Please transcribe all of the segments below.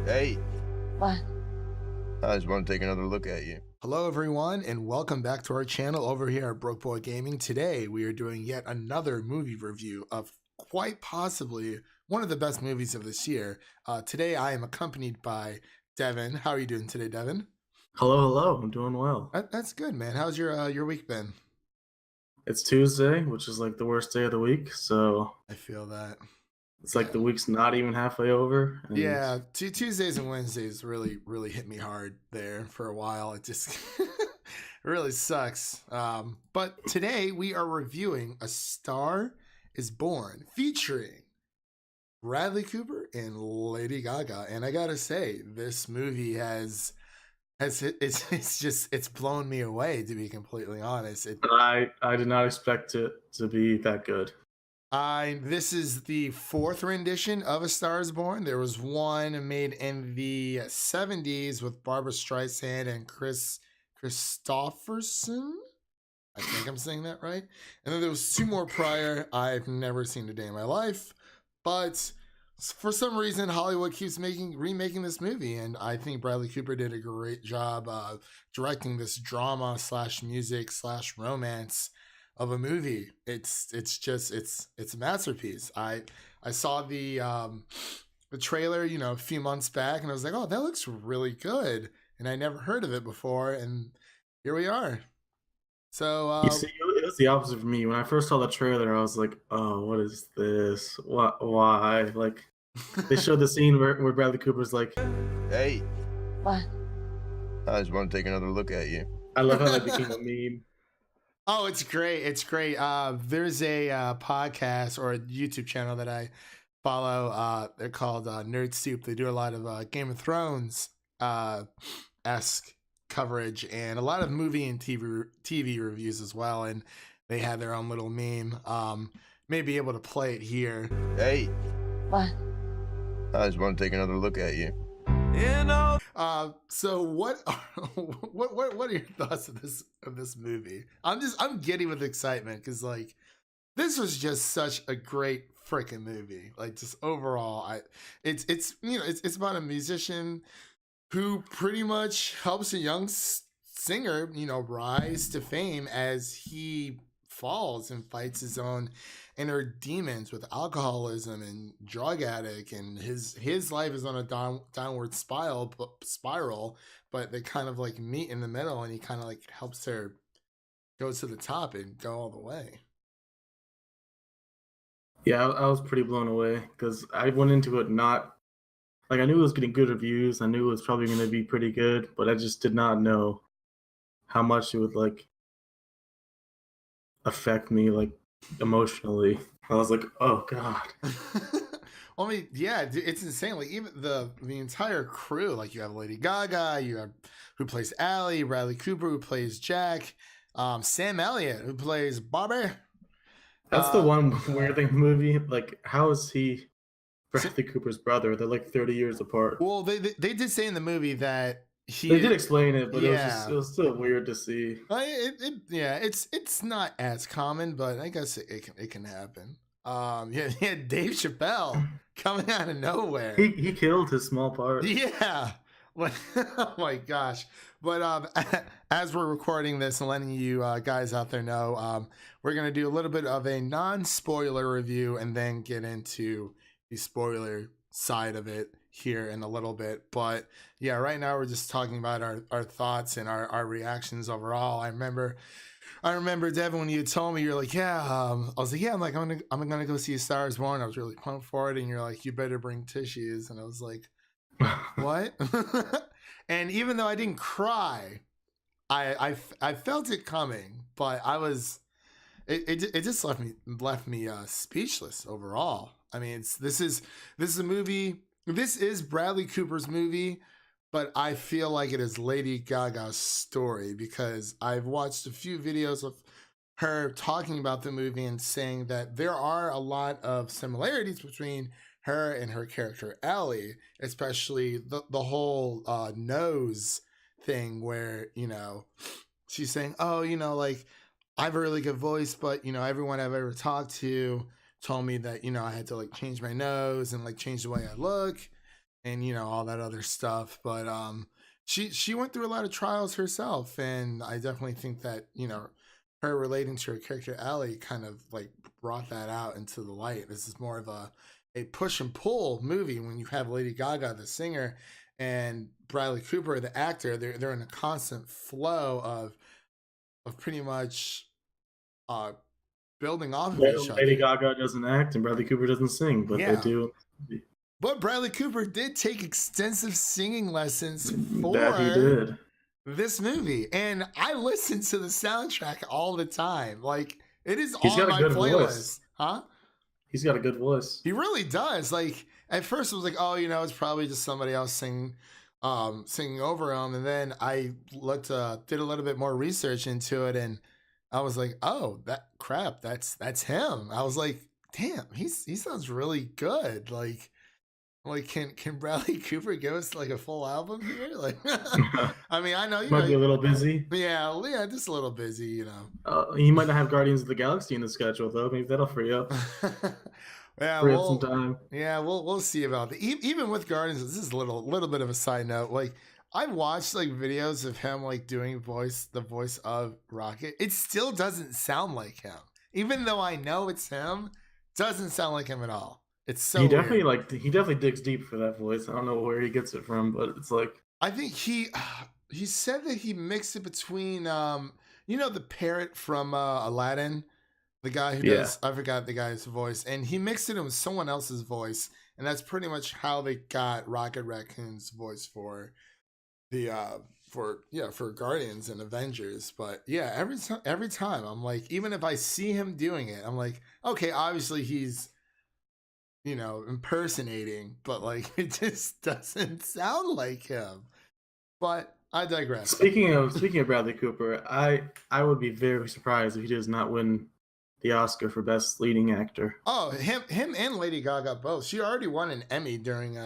Hey, What? I just want to take another look at you. Hello, everyone, and welcome back to our channel over here at Broke Boy Gaming. Today, we are doing yet another movie review of quite possibly one of the best movies of this year. Today, I am accompanied by Devin. How are you doing today, Devin? Hello. I'm doing well. That's good, man. How's your week been? It's Tuesday, which is like the worst day of the week, so I feel that. it's like the week's not even halfway over. And Yeah, Tuesdays and Wednesdays really hit me hard there for a while. It just really sucks. But today we are reviewing A Star Is Born, featuring Bradley Cooper and Lady Gaga. And I gotta say, this movie it's blown me away, to be completely honest. I did not expect it to be that good. This is the fourth rendition of A Star Is Born. There was one made in the 70s with Barbara Streisand and Chris Christopherson. I think I'm saying that right. And then there was two more prior. I've never seen a day in my life, but for some reason Hollywood keeps remaking this movie, and I think Bradley Cooper did a great job directing this drama slash music slash romance of a movie. It's a masterpiece. I saw the trailer, a few months back, and I was like, oh, that looks really good, and I never heard of it before, and here we are. So You see, it was the opposite for me. When I first saw the trailer, I was like, "Oh, what is this? Why?" Like, they showed the scene where Bradley Cooper's like, Hey, What? I just want to take another look at you. I love how that became a meme. oh, it's great. It's great. There's a podcast or a YouTube channel that I follow. They're called Nerd Soup. They do a lot of Game of Thrones esque coverage and a lot of movie and TV reviews as well. And they had their own little meme. May be able to play it here. Hey, What? I just want to take another look at you. So what are your thoughts of this movie? I'm giddy with excitement because like this was just such a great freaking movie. Like just overall, it's about a musician who pretty much helps a young singer, rise to fame as he falls and fights his own inner demons with alcoholism and drug addict, and his life is on a downward spiral, but they kind of like meet in the middle, and he kind of like helps her go to the top and go all the way. Yeah, I was pretty blown away because I went into it not like I knew it was getting good reviews. I knew it was probably going to be pretty good, but I just did not know how much it would like affect me like emotionally. I was like, oh god. Well, I mean, yeah, it's insane. Like even the entire crew, like you have Lady Gaga, you have who plays Allie, Bradley Cooper who plays Jack, Sam Elliott who plays Bobby. That's the one weird thing in the movie. Like, how is he Bradley Cooper's brother? They're like 30 years apart. Well, they did say in the movie that They did explain it, but yeah. it was still weird to see. It's not as common, but I guess it can happen. Yeah, Dave Chappelle coming out of nowhere. He killed his small part. Yeah. Oh my gosh. But as we're recording this and letting you guys out there know, we're going to do a little bit of a non-spoiler review and then get into the spoiler side of it here in a little bit. But yeah, right now we're just talking about our thoughts and our reactions overall. I remember Devin, when you told me, you're like, yeah, I was like, yeah, I'm gonna go see A Star Is Born. I was really pumped for it, and you're like, you better bring tissues, and I was like, what? And even though I didn't cry, I felt it coming, but it just left me speechless overall. I mean, this is a movie. This is Bradley Cooper's movie, but I feel like it is Lady Gaga's story because I've watched a few videos of her talking about the movie and saying that there are a lot of similarities between her and her character Ellie, especially the whole nose thing where, she's saying, oh, like I have a really good voice, but everyone I've ever talked to told me that, I had to like change my nose and like change the way I look. and all that other stuff. But she went through a lot of trials herself, and I definitely think that her relating to her character Ellie kind of like brought that out into the light. This is more of a push and pull movie when you have Lady Gaga, the singer, and Bradley Cooper, the actor. They're in a constant flow of pretty much uh building off of each Lady other. Gaga doesn't act and Bradley Cooper doesn't sing, but they Yeah. do. But Bradley Cooper did take extensive singing lessons That he for did. this movie, and I listen to the soundtrack all the time. Like, it is He's on got a my good playlist. voice. Huh? He's got a good voice. He really does. Like, at first it was like, oh, it's probably just somebody else singing over him, and then I did a little bit more research into it, and I was like, oh, that's him. I was like, damn, he sounds really good. Like, can Bradley Cooper give us like a full album here? Like, I mean, I know Might be a little busy. yeah, just a little busy, He might not have Guardians of the Galaxy in the schedule though. Maybe that'll free up. Yeah, Free up some time. Yeah, we'll see about that. Even with Guardians, this is a little bit of a side note. Like, I watched like videos of him like doing the voice of Rocket. It still doesn't sound like him, even though I know it's him. Doesn't sound like him at all. It's so He weird. definitely digs deep for that voice. I don't know where he gets it from, but it's like I think he said that he mixed it between the parrot from Aladdin, the guy who does, I forgot the guy's voice, and he mixed it in with someone else's voice, and that's pretty much how they got Rocket Raccoon's voice for the for Guardians and Avengers. But yeah, every time I'm like, even if I see him doing it, I'm like, okay, obviously he's impersonating, but like it just doesn't sound like him. But I digress. Speaking of Bradley Cooper, I would be very surprised if he does not win the Oscar for Best Leading Actor. Oh, him and Lady Gaga both. She already won an Emmy during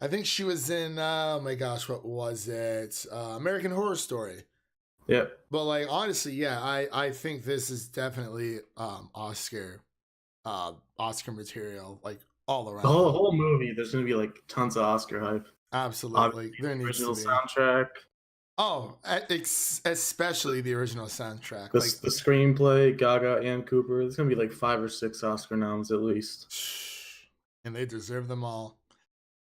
I think she was in oh my gosh, what was it? American Horror Story. Yep. But like honestly, yeah, I think this is definitely Oscar material, like all around. The whole movie, there's gonna be like tons of Oscar hype. Absolutely. There needs to Original be. soundtrack. Oh, especially the original soundtrack. The screenplay, Gaga and Cooper. There's gonna be like 5 or 6 Oscar noms at least. And they deserve them all.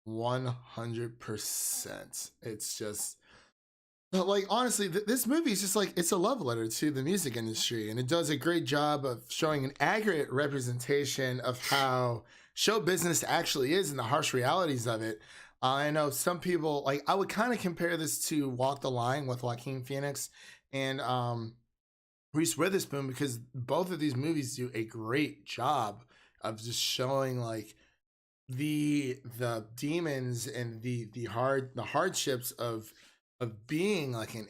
100%. It's just, but like honestly, this movie is just like, it's a love letter to the music industry, and it does a great job of showing an accurate representation of how show business actually is and the harsh realities of it. I know some people, like, I would kind of compare this to Walk the Line with Joaquin Phoenix and Reese Witherspoon, because both of these movies do a great job of just showing like the demons and the hardships of being like an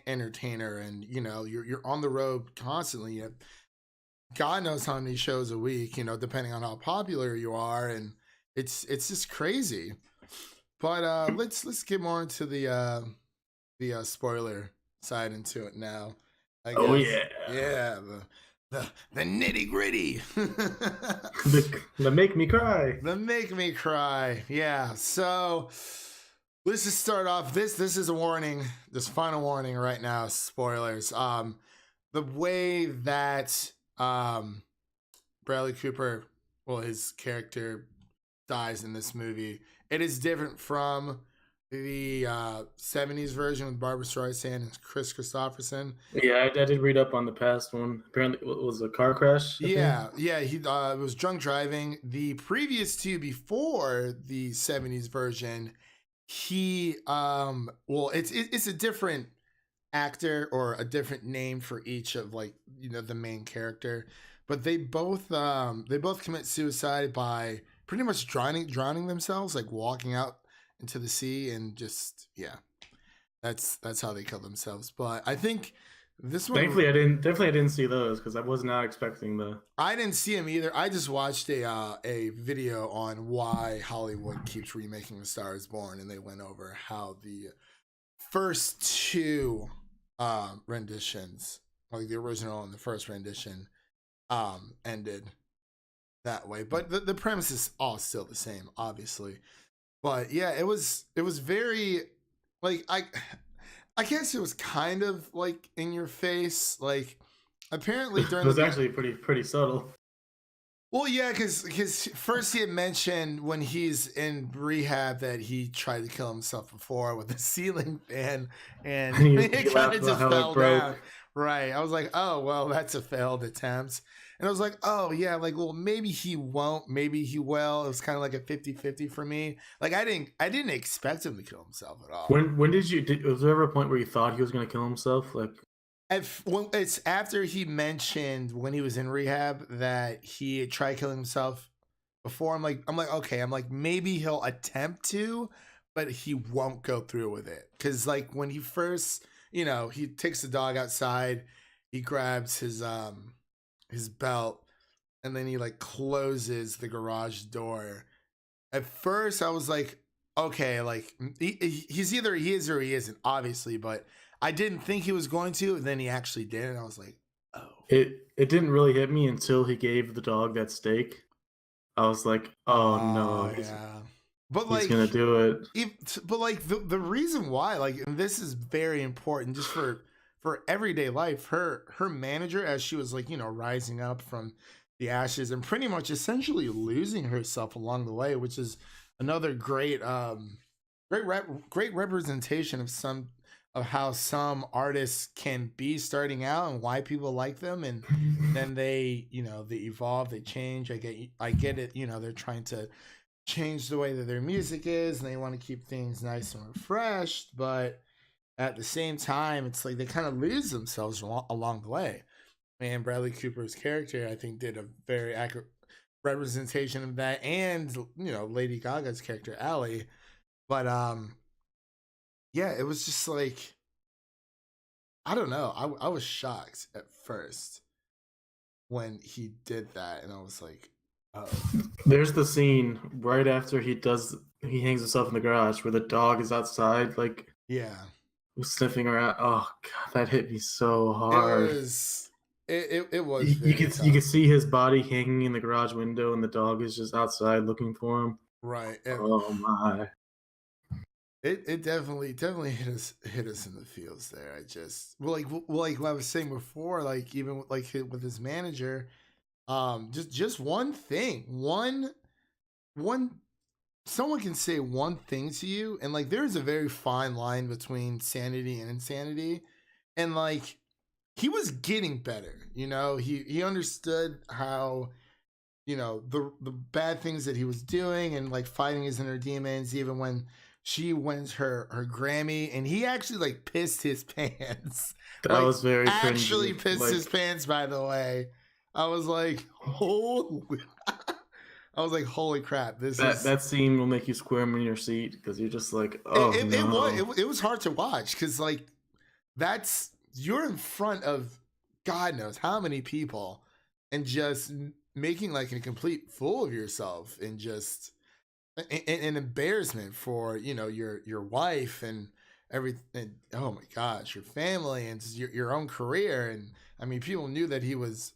entertainer, and you're on the road constantly. God knows how many shows a week, depending on how popular you are, and it's just crazy. But let's get more into the spoiler side into it now. I guess. Oh yeah, yeah, the nitty gritty. the make me cry. The make me cry. Yeah. So let's just start off. This is a warning. This final warning right now. Spoilers. The way that Bradley Cooper, well, his character dies in this movie, it is different from the 70s version with Barbra Streisand and Chris Christopherson. Yeah, I did read up on the past one. Apparently it was a car crash. He was drunk driving. The previous two, before the 70s version, he it's a different actor or a different name for each of like the main character, but they both commit suicide by pretty much drowning themselves, like walking out into the sea, and just that's how they kill themselves. But I think this one, Thankfully I didn't see those, because I was not expecting I didn't see them either. I just watched a video on why Hollywood keeps remaking A Star Is Born, and they went over how the first two renditions, like the original and the first rendition, ended that way. But the premise is all still the same, obviously. But yeah, it was very like I guess it was kind of like in your face. Like apparently It during was the actually pretty subtle. well, yeah, because first he had mentioned when he's in rehab that he tried to kill himself before with a ceiling fan, and And he it kind laughed of about just how fell it down. broke. Right. I was like, oh well, that's a failed attempt. And I was like, oh yeah, like well maybe he won't, maybe he will. It was kind of like a 50-50 for me. Like I didn't expect him to kill himself at all. When was there ever a point where you thought he was gonna kill himself? Like, When it's after he mentioned when he was in rehab that he had tried killing himself before. I'm like, okay. I'm like, maybe he'll attempt to, but he won't go through with it. Cause like when he first, he takes the dog outside, he grabs his belt, and then he like closes the garage door. At first, I was like, okay, like he's either he is or he isn't, obviously, but I didn't think he was going to. And then he actually did, and I was like, oh, it didn't really hit me until he gave the dog that steak. I was like, oh no, yeah. But he's like, gonna do it. but like the reason why, like, and this is very important, just for everyday life. Her manager, as she was like, rising up from the ashes and pretty much essentially losing herself along the way, which is another great representation of how some artists can be starting out and why people like them, and then they evolve, they change. I get it. They're trying to change the way that their music is, and they want to keep things nice and refreshed, but at the same time it's like they kind of lose themselves along the way. And Bradley Cooper's character, I think, did a very accurate representation of that, and Lady Gaga's character Allie. But yeah, it was just like, I don't know, I was shocked at first when he did that, and I was like, oh. There's the scene right after he hangs himself in the garage where the dog is outside, like Yeah. sniffing around. Oh god, that hit me so It hard. was it was You very could tough. see his body hanging in the garage window, and the dog is just outside looking for him. Right. Oh my! It definitely hit us in the feels there. I just like what I was saying before, like even with his manager, just one thing, one someone can say one thing to you, and like there's a very fine line between sanity and insanity, and like he was getting better. He understood how the bad things that he was doing, and like fighting his inner demons, even when she wins her Grammy, and he actually like pissed his pants. That Like was very actually cringy. pissed Like his pants, by the way. I was like, holy I was like, holy crap, this is that scene will make you squirm in your seat because you're just like, oh it was no. it was hard to watch, because like you're in front of God knows how many people, and just making like a complete fool of yourself, and just an embarrassment for your wife and everything. Oh my gosh, your family and just your own career. And I mean, people knew that he was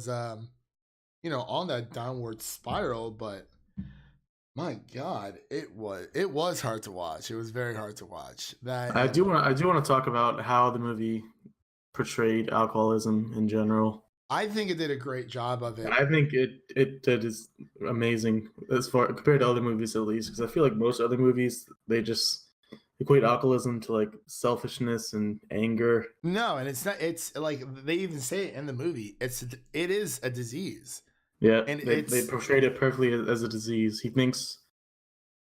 on that downward spiral, but my God, it was hard to watch. It was very hard to watch that. I And do want to talk about how the movie portrayed alcoholism in general. I think it did a great job of it. I think it did is amazing as far compared to other movies, at least, because I feel like most other movies they just equate alcoholism to like selfishness and anger. No, and it's not. It's like they even say it in the movie. It is a disease, Yeah, and they portrayed it perfectly as a disease. He thinks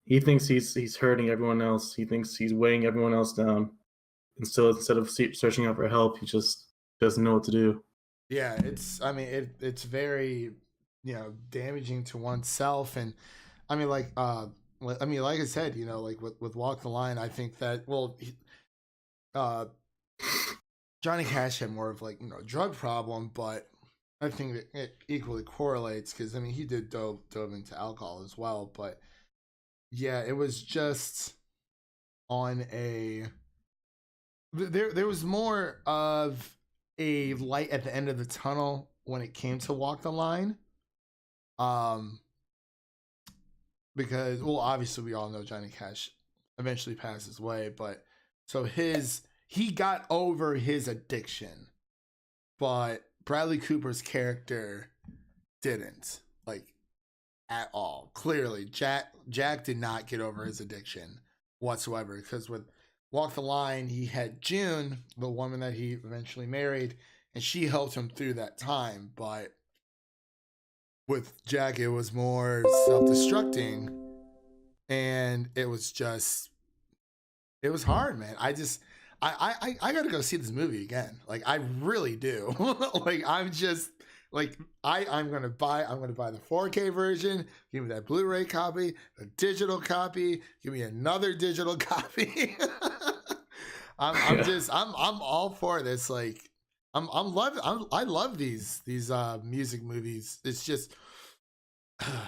he's hurting everyone else. He thinks he's weighing everyone else down. And so instead of searching out for help, he just doesn't know what to do. yeah. I mean, it's very damaging to oneself, and I mean, like I said, like with Walk the Line, I think that uh, Johnny Cash had more of like a drug problem, but I think that it equally correlates, because I mean he did dove into alcohol as well, but yeah, it was just on a there was more of a light at the end of the tunnel when it came to Walk the Line. Um because, well, obviously we all know Johnny Cash eventually passes away, but so he got over his addiction, but Bradley Cooper's character didn't, like, at all. Clearly, Jack did not get over his addiction whatsoever, because with Walk the Line, he had June, the woman that he eventually married, and she helped him through that time. But with Jack, it was more self-destructing, and it was hard, man. I gotta go see this movie again. Like, I really do. Like, I'm gonna buy the 4K version. Give me that Blu-ray copy, a digital copy. Give me another digital copy. I'm all for this. Like, I love these music movies. It's just, I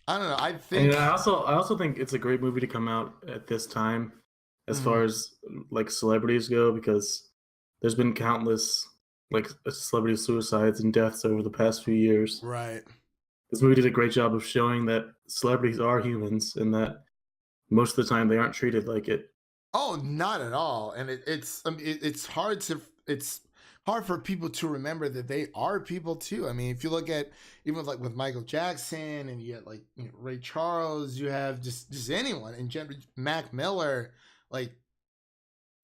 don't know. I think, and I also think it's a great movie to come out at this time, as far as like celebrities go, because there's been countless like celebrity suicides and deaths over the past few years. right. This movie did a great job of showing that celebrities are humans and that most of the time they aren't treated like it. Oh, not at all. And it's hard for people to remember that they are people too. I mean, if you look at even like with Michael Jackson, and you get like, you know, Ray Charles, you have just anyone, and Mac Miller, like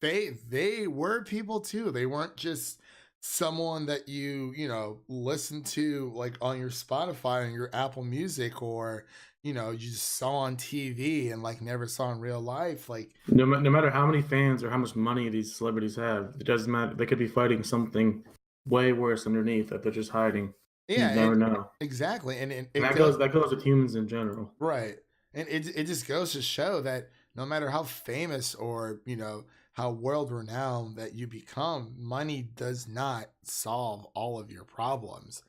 they were people too. They weren't just someone that you know, listen to like on your Spotify and your Apple Music, or, you know, you just saw on TV and like never saw in real life. Like, No matter how many fans or how much money these celebrities have, it doesn't matter. They could be fighting something way worse underneath that they're just hiding. yeah, You never know. exactly. And That goes with humans in general. right. And it just goes to show that no matter how famous or, you know, how world renowned that you become, money does not solve all of your problems.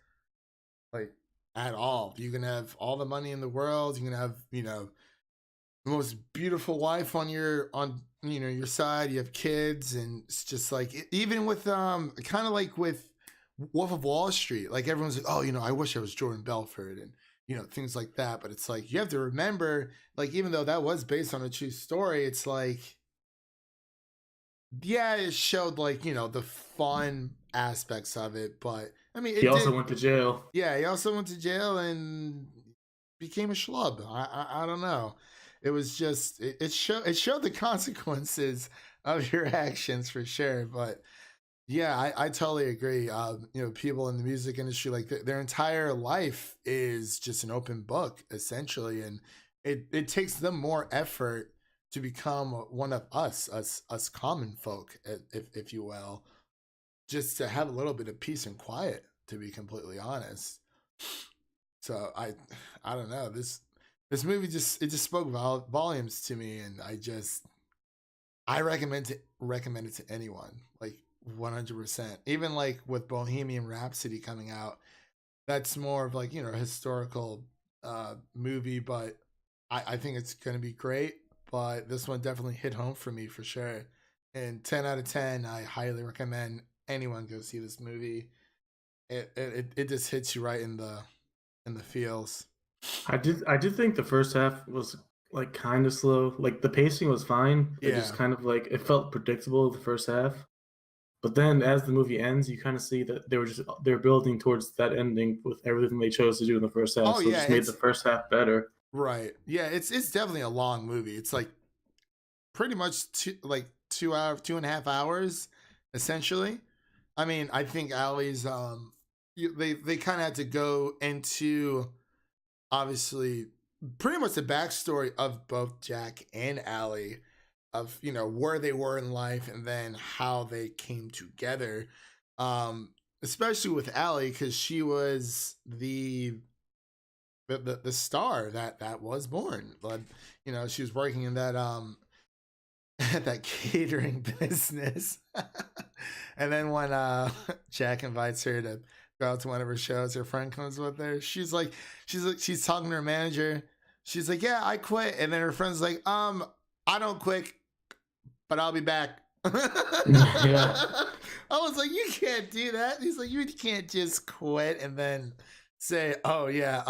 Like, at all. You can have all the money in the world, you can have, you know, the most beautiful wife on your side, you have kids, and it's just like, even with kind of like with Wolf of Wall Street, like everyone's like, oh, you know, I wish I was Jordan Belfort, and, you know, things like that. But it's like, you have to remember, like, even though that was based on a true story, it's like, yeah, it showed, like, you know, the fun aspects of it, but I mean, He also went to jail. yeah, he also went to jail and became a schlub. I don't know. It was just, it showed the consequences of your actions for sure. But yeah, I totally agree. You know, people in the music industry, like their entire life is just an open book essentially, and it takes them more effort to become one of us common folk, if you will, just to have a little bit of peace and quiet, to be completely honest. So I don't know, this movie just spoke volumes to me, and I recommend it to anyone, like 100%. Even like with Bohemian Rhapsody coming out, that's more of like, you know, a historical movie, but I think it's gonna be great. But this one definitely hit home for me for sure. And 10 out of 10, I highly recommend anyone go see this movie. It just hits you right in the feels. I did think the first half was like kind of slow. Like the pacing was fine. It Yeah. just kind of like, it felt predictable the first half. But then as the movie ends, you kind of see that they were building towards that ending with everything they chose to do in the first half. Oh, So it yeah, just made the first half better. Right. Yeah, it's definitely a long movie. It's like pretty much 2.5 hours, essentially. I mean, I think Allie's they kind of had to go into, obviously, pretty much the backstory of both Jack and Allie, of, you know, where they were in life and then how they came together. Especially with Allie, because she was the star that was born. But, you know, she was working in that that catering business. And then when Jack invites her to go out to one of her shows, her friend comes with her. She's talking to her manager. She's like, yeah, I quit. And then her friend's like, I don't quit, but I'll be back. Yeah. I was like, you can't do that. He's like, you can't just quit and then say, "Oh yeah,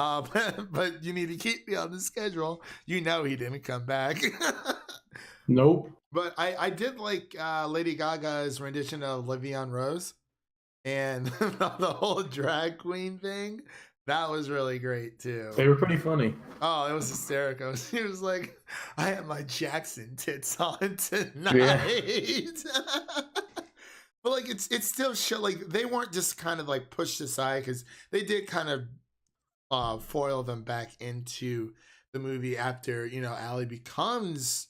but you need to keep me on the schedule." You know he didn't come back. Nope. But I did like Lady Gaga's rendition of Le'Veon Rose and the whole drag queen thing. That was really great too. They were pretty funny. Oh, it was hysterical. She was like, "I have my Jackson tits on tonight." Yeah. But like it's still show like they weren't just kind of like pushed aside because they did kind of foil them back into the movie after Allie becomes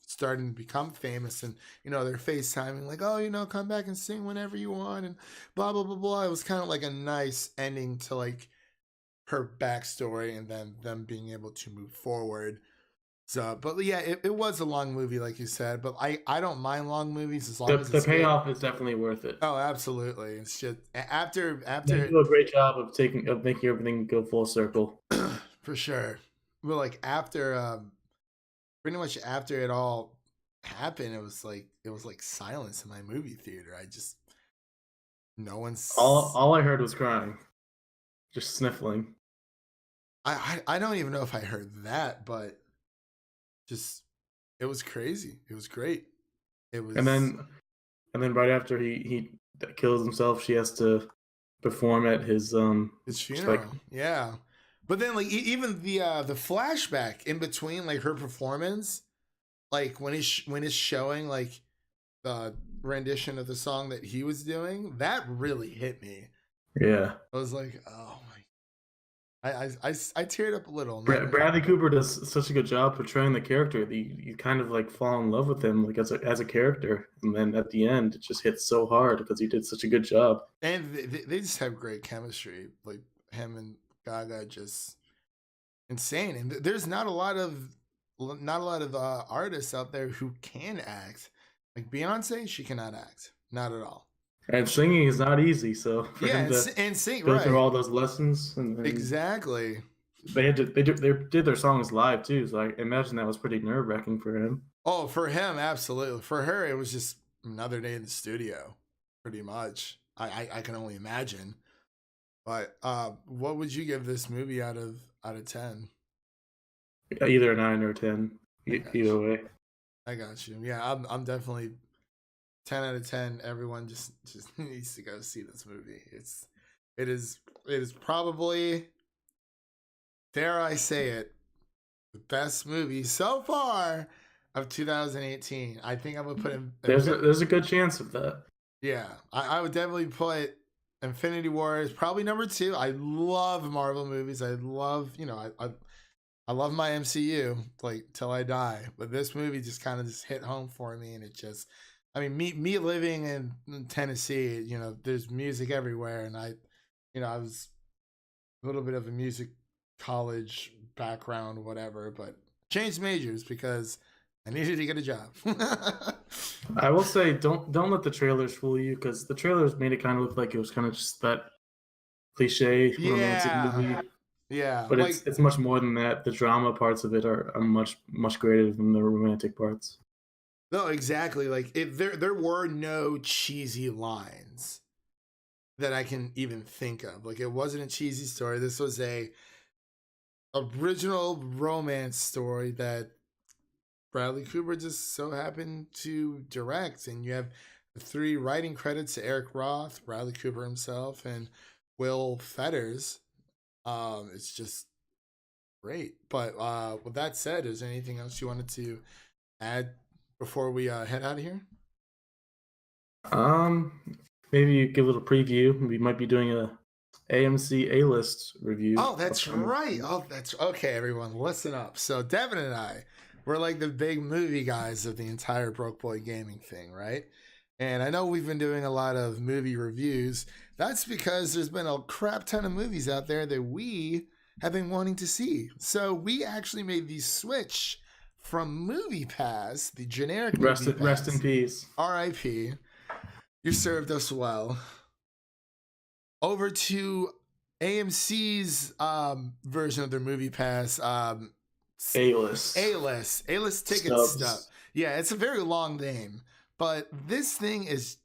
starting to become famous and they're FaceTiming like, "Oh, come back and sing whenever you want," and blah blah blah blah. It was kind of like a nice ending to like her backstory and then them being able to move forward. So, but yeah, it was a long movie, like you said, but I don't mind long movies as long as The it's good. payoff is definitely worth it. Oh, absolutely. It's just after They do a great job of making everything go full circle. for sure. But like after pretty much after it all happened, it was like silence in my movie theater. No one's All I heard was crying, just sniffling. I don't even know if I heard that, but just it was crazy. It was great. It was And then right after he kills himself, she has to perform at his funeral. like, yeah. But then like even the flashback in between like her performance, like when it's showing like the rendition of the song that he was doing, that really hit me. yeah. I was like, oh my. I teared up a little. Bradley Cooper does such a good job portraying the character that you kind of like fall in love with him like as a character, and then at the end it just hits so hard because he did such a good job. And they just have great chemistry, like him and Gaga, just insane. And there's not a lot of artists out there who can act. Like Beyonce, she cannot act, not at all. And singing is not easy, so for him to and sing go right through all those lessons, and exactly. they did their songs live too, so I imagine that was pretty nerve-wracking for him. Oh, for him, absolutely. For her, it was just another day in the studio, pretty much. I can only imagine. But what would you give this movie out of 10? Either a 9 or a 10, either way. I got you. Yeah, I'm definitely 10 out of 10. Everyone just needs to go see this movie. It is probably, dare I say it, the best movie so far of 2018. I think I'm gonna put him. There's a good chance of that. Yeah, I would definitely put Infinity War is probably number 2. I love Marvel movies. I love I love my MCU like till I die. But this movie just kind of just hit home for me, and it just. I mean, me living in Tennessee, there's music everywhere, and I was a little bit of a music college background, whatever, but changed majors because I needed to get a job. I will say, don't let the trailers fool you, because the trailers made it kind of look like it was kind of just that cliche romantic movie. Yeah, but it's much more than that. The drama parts of it are much greater than the romantic parts. No, exactly. Like there were no cheesy lines that I can even think of. Like it wasn't a cheesy story. This was a original romance story that Bradley Cooper just so happened to direct. And you have 3 writing credits to Eric Roth, Bradley Cooper himself, and Will Fetters. It's just great. But with that said, is there anything else you wanted to add before we head out of here? Maybe you give a little preview. We might be doing a AMC A-list review. Oh, that's right. Oh, that's okay, everyone. Listen up. So Devin and I, we're like the big movie guys of the entire Broke Boy Gaming thing, right? And I know we've been doing a lot of movie reviews. That's because there's been a crap ton of movies out there that we have been wanting to see. So we actually made the switch from Movie Pass, the generic rest in peace, R.I.P. You served us well. Over to AMC's version of their Movie Pass, A-list ticket stuff. Yeah, it's a very long name, but this thing is,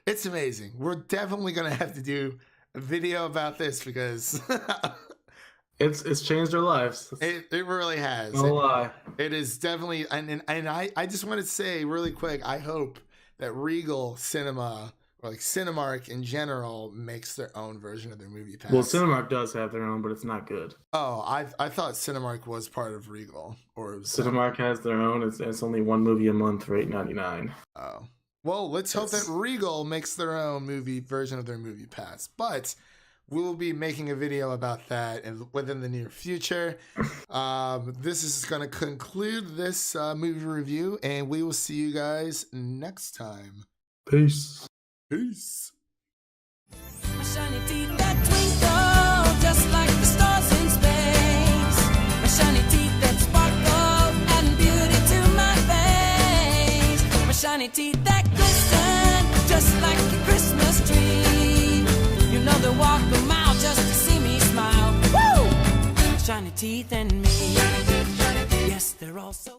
it's amazing. We're definitely gonna have to do video about this because It's changed our lives. it really has. No lie. It is definitely, and I just want to say really quick, I hope that Regal Cinema, or like Cinemark in general, makes their own version of their movie pass. Well, Cinemark does have their own, but it's not good. Oh, I thought Cinemark was part of Regal, or it was Cinemark has their own. It's only one movie a month for $8.99. Oh, well, let's hope that Regal makes their own movie version of their movie pass. But we will be making a video about that within the near future. This is going to conclude this movie review, and we will see you guys next time. Peace. Peace. My shiny teeth that twinkle just like the stars in space. My shiny teeth that sparkle and beauty to my face. My shiny teeth that glisten just like a Christmas tree. You know they walk a mile just to see me smile. Woo! Shiny teeth and me. Yes, they're all so